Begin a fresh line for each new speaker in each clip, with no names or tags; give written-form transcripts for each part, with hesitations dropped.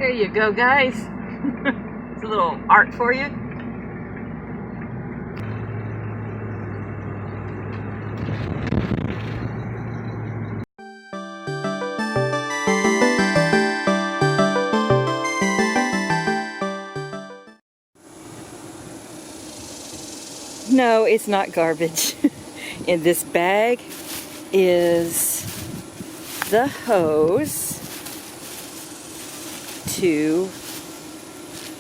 There you go, guys. It's a little art for you. No, it's not garbage. In this bag is the hose to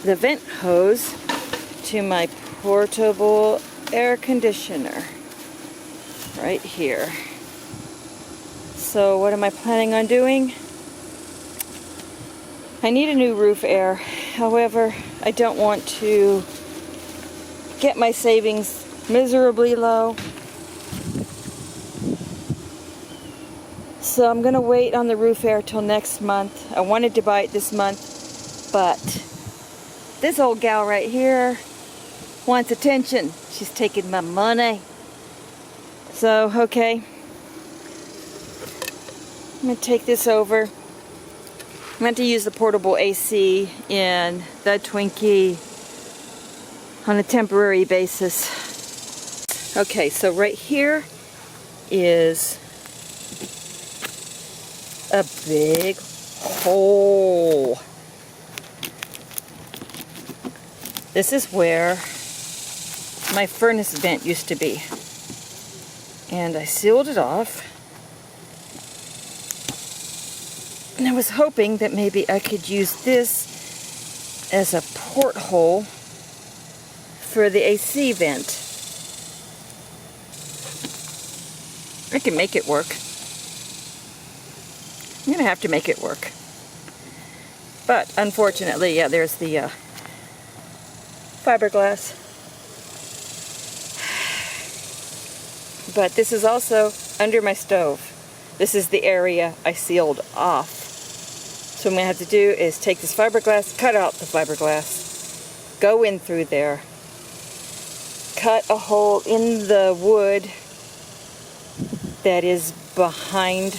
the vent hose to my portable air conditioner right here. So what am I planning on doing? I need a new roof air. However, I don't want to get my savings miserably low. So I'm gonna wait on the roof air till next month. I wanted to buy it this month, but this old gal right here wants attention. She's taking my money. So, okay. I'm gonna take this over. I'm going to use the portable AC in the Twinkie on a temporary basis. Okay, so right here is a big hole. This is where my furnace vent used to be. And I sealed it off. And I was hoping that maybe I could use this as a porthole for the AC vent. I can make it work. I'm gonna have to make it work. But unfortunately, yeah, there's the fiberglass. But this is also under my stove. This is the area I sealed off. So what I'm gonna have to do is take this fiberglass, cut out the fiberglass, go in through there, cut a hole in the wood that is behind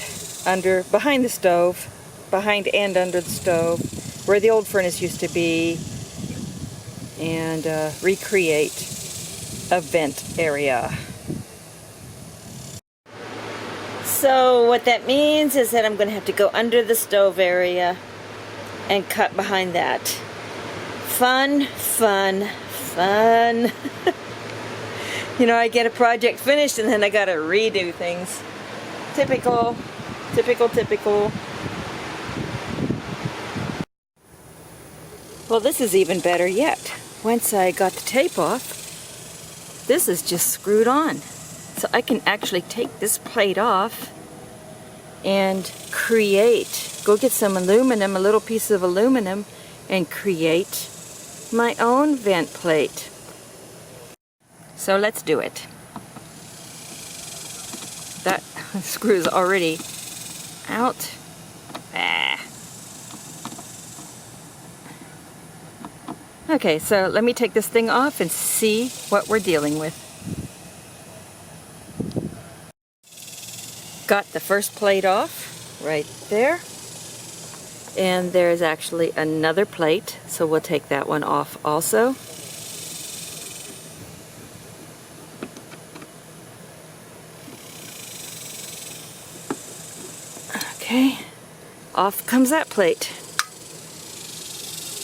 the stove, behind and under the stove, where the old furnace used to be, and recreate a vent area. So what that means is that I'm going to have to go under the stove area and cut behind that. Fun, fun, fun. You know, I get a project finished and then I gotta redo things. Typical, typical, typical. Well, this is even better yet. Once I got the tape off, this is just screwed on. So I can actually take this plate off and go get some aluminum, a little piece of aluminum, and create my own vent plate. So let's do it. That screw's already out. Okay, so let me take this thing off and see what we're dealing with. Got the first plate off right there. And there's actually another plate, so we'll take that one off also. Okay, off comes that plate.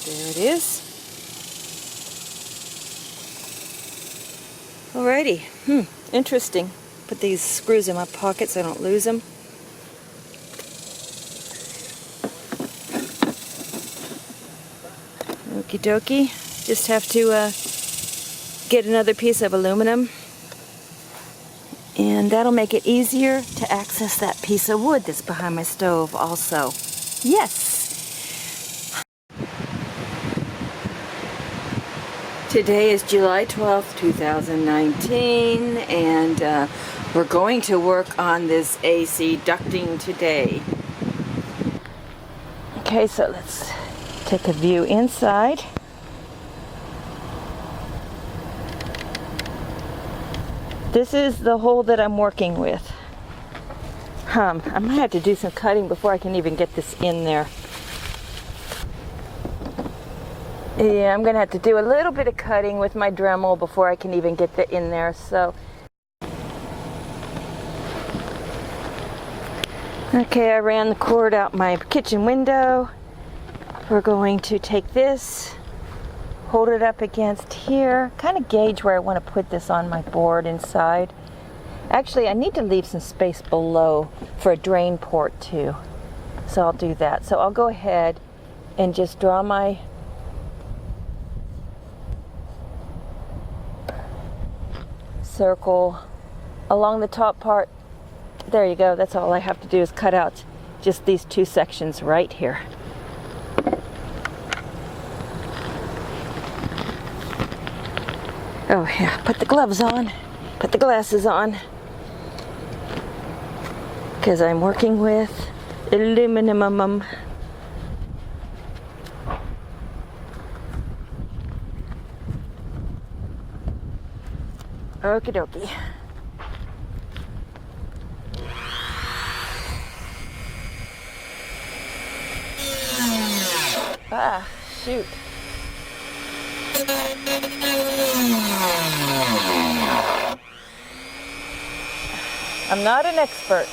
There it is. Alrighty, interesting. Put these screws in my pocket so I don't lose them. Okie dokie. Just have to get another piece of aluminum. And that'll make it easier to access that piece of wood that's behind my stove also. Yes! Today is July 12th, 2019, and we're going to work on this AC ducting today. Okay, so let's take a view inside. This is the hole that I'm working with. I might have to do some cutting before I can even get this in there. Yeah, I'm gonna have to do a little bit of cutting with my Dremel before I can even get in there, so. Okay, I ran the cord out my kitchen window. We're going to take this, hold it up against here, kind of gauge where I want to put this on my board inside. Actually, I need to leave some space below for a drain port too. So I'll do that. So I'll go ahead and just draw my circle along the top part. There you go. That's all I have to do is cut out just these two sections right here. Oh yeah, put the gloves on, put the glasses on, because I'm working with aluminum. Okie dokie. Ah, shoot. I'm not an expert,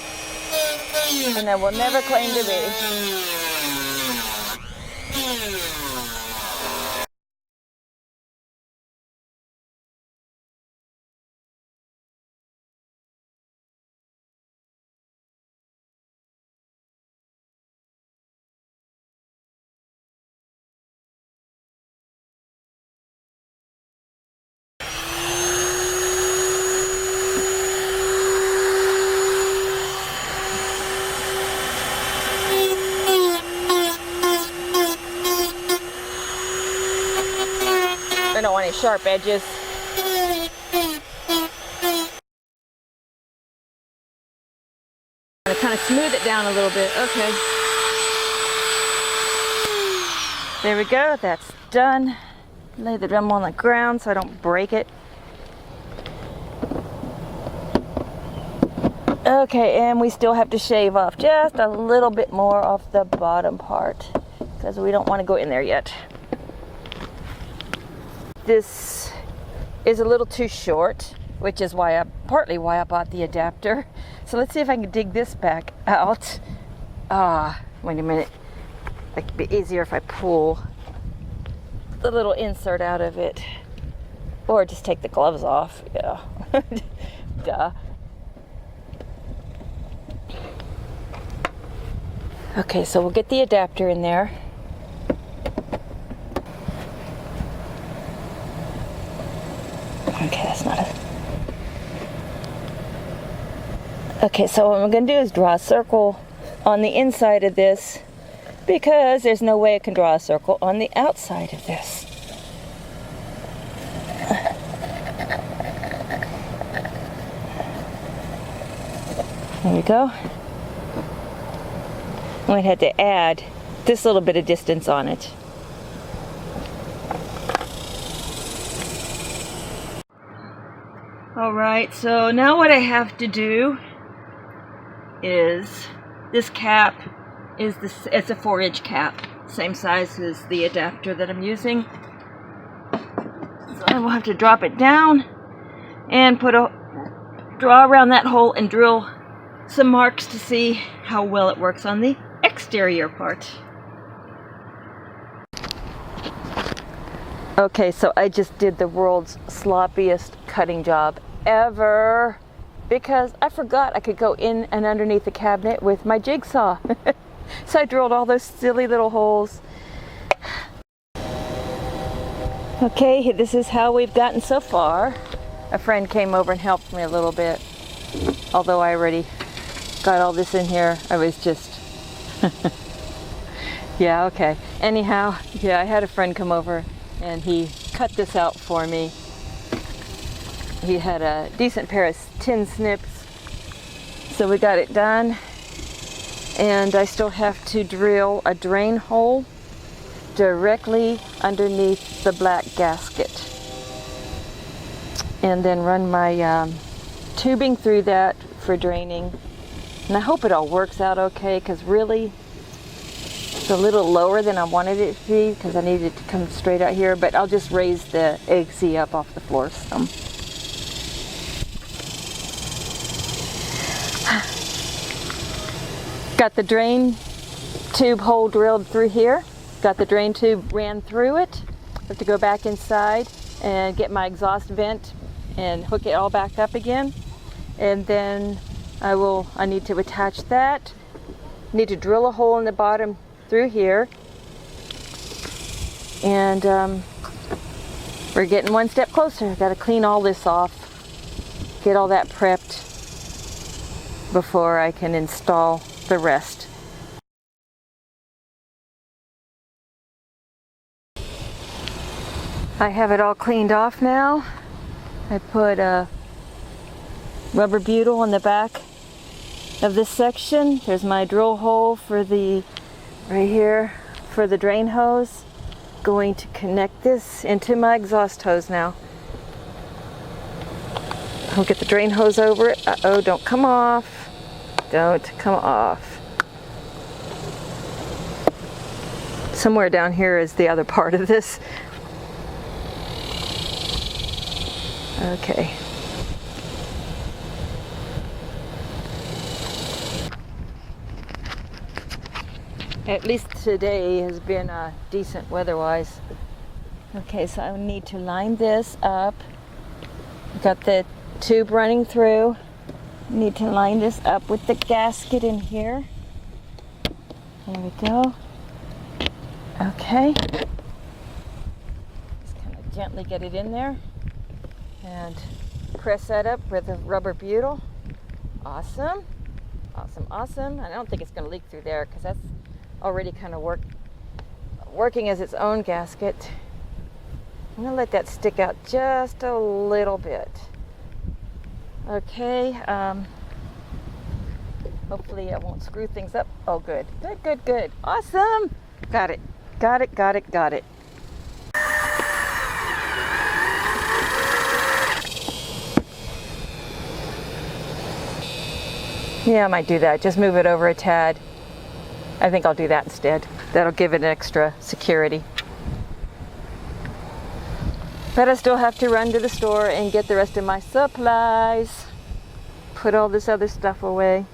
and I will never claim to be. I don't want any sharp edges. I'm gonna kind of smooth it down a little bit. Okay. There we go. That's done. Lay the Dremel on the ground so I don't break it. Okay, and we still have to shave off just a little bit more off the bottom part because we don't want to go in there yet. This is a little too short, which is partly why I bought the adapter. So let's see if I can dig this back out. Wait a minute. It could be easier if I pull the little insert out of it. Or just take the gloves off. Yeah. Duh. Okay, so we'll get the adapter in there. Okay, that's not it. Okay, so what I'm going to do is draw a circle on the inside of this because there's no way I can draw a circle on the outside of this. There we go. I'm going to have to add this little bit of distance on it. Alright, so now what I have to do is, this cap is it's a 4-inch cap, same size as the adapter that I'm using. So I will have to drop it down and draw around that hole and drill some marks to see how well it works on the exterior part. Okay, so I just did the world's sloppiest cutting job ever because I forgot I could go in and underneath the cabinet with my jigsaw. So I drilled all those silly little holes. Okay, this is how we've gotten so far. A friend came over and helped me a little bit. Although I already got all this in here, I was just... Yeah, okay. Anyhow, yeah, I had a friend come over and he cut this out for me. He had a decent pair of tin snips, so we got it done. And I still have to drill a drain hole directly underneath the black gasket. And then run my tubing through that for draining. And I hope it all works out okay, because really, It's a little lower than I wanted it to be because I needed it to come straight out here, but I'll just raise the eggsy up off the floor some. Got the drain tube hole drilled through here. Got the drain tube ran through it. I have to go back inside and get my exhaust vent and hook it all back up again. And then I need to attach that. Need to drill a hole in the bottom through here. And we're getting one step closer. Got to clean all this off, get all that prepped before I can install the rest. I have it all cleaned off now. I put a rubber butyl on the back of this section. There's my drill hole for the, right here, for the drain hose. Going to connect this into my exhaust hose now. I'll get the drain hose over it. Uh-oh, don't come off. Don't come off. Somewhere down here is the other part of this. Okay. At least today has been decent weather-wise. Okay, so I need to line this up. Got the tube running through. Need to line this up with the gasket in here. There we go. Okay. Just kind of gently get it in there and press that up with a rubber butyl. Awesome. Awesome, awesome. I don't think it's going to leak through there because that's already kind of working as its own gasket. I'm going to let that stick out just a little bit. Okay, hopefully I won't screw things up. Oh, good, good, good, good. Awesome. Got it, got it, got it, got it. Yeah, I might do that. Just move it over a tad. I think I'll do that instead. That'll give it extra security. But I still have to run to the store and get the rest of my supplies. Put all this other stuff away.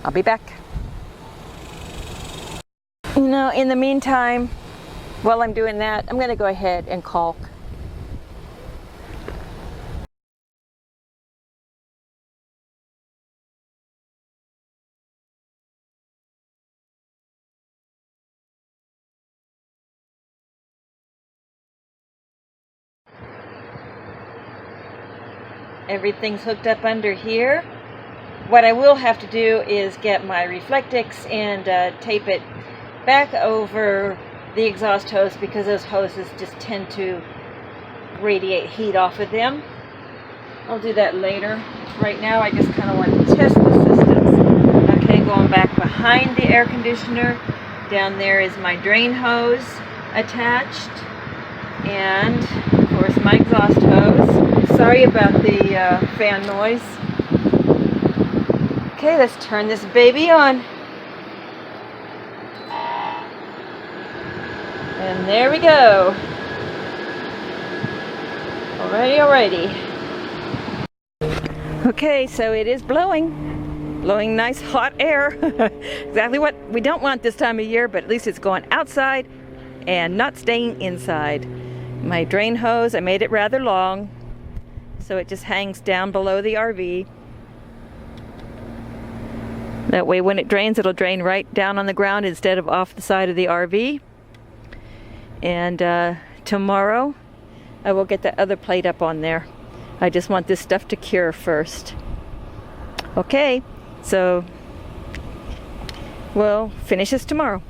I'll be back. You know, in the meantime, while I'm doing that, I'm going to go ahead and caulk. Everything's hooked up under here. What I will have to do is get my Reflectix and tape it back over the exhaust hose because those hoses just tend to radiate heat off of them. I'll do that later. Right now I just kind of want to test the systems. Okay, going back behind the air conditioner. Down there is my drain hose attached. And of course my exhaust hose. Sorry about the fan noise. Okay, let's turn this baby on. And there we go. Alrighty, alrighty. Okay, so it is blowing. Blowing nice hot air. Exactly what we don't want this time of year, but at least it's going outside and not staying inside. My drain hose, I made it rather long, so it just hangs down below the RV. That way when it drains, it'll drain right down on the ground instead of off the side of the RV. And tomorrow I will get that other plate up on there. I just want this stuff to cure first. Okay, so we'll finish this tomorrow.